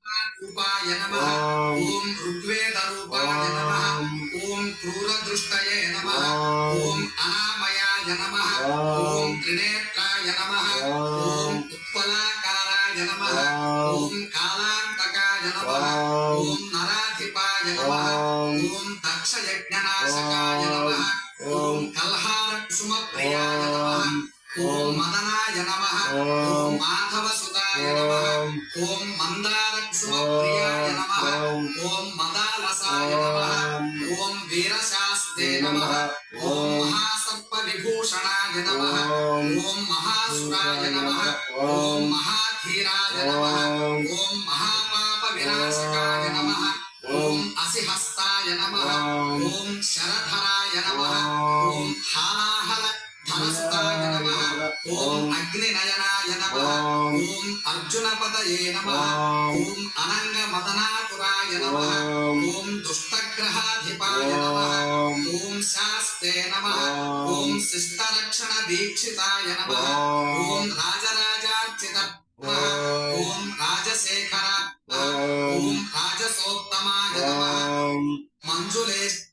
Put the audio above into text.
रूपाय नमः ओम ऋग्वेद रूपाय नमः ओम क्रूरदृष्टये नमः ओम अनामयाय नमः ओम त्रिनेत्राय नमः ओम उत्पलाकाराय नमः ओम कालांतकाय नमः ओम नराधिपाय नमः ओम दक्षयज्ञनाशकाय नमः ओम कल्हारकुसुमप्रियाय नमः ओम मदनाय नमः ओम माधवसुताय नमः ओम मंदारकुसुमप्रियाय नमः ओम मदालसाय नमः ओम वीरशास्ते नमः ओम महासर्पविभूषणाय नमः ओम महासुराय नमः ओम महाधीराय नमः ओम महापापविनाशकाय नमः ओम असिहस्ताय नमः ओम शरधराय नमः ओम हालाहल धनस्ताय नमः ओम अग्निनयनाय नमः ओम अर्जुनपतये नमः ओम अनंगमदनातुराय नमः ओम दुष्टग्रहाधिपाय नमः ओम शास्ते नमः ओम शिष्टरक्षण दीक्षिताय नमः ओम राजराजार्चित ओम राजशेखर ओम राजसोत्तमाय नमः मंजुलेश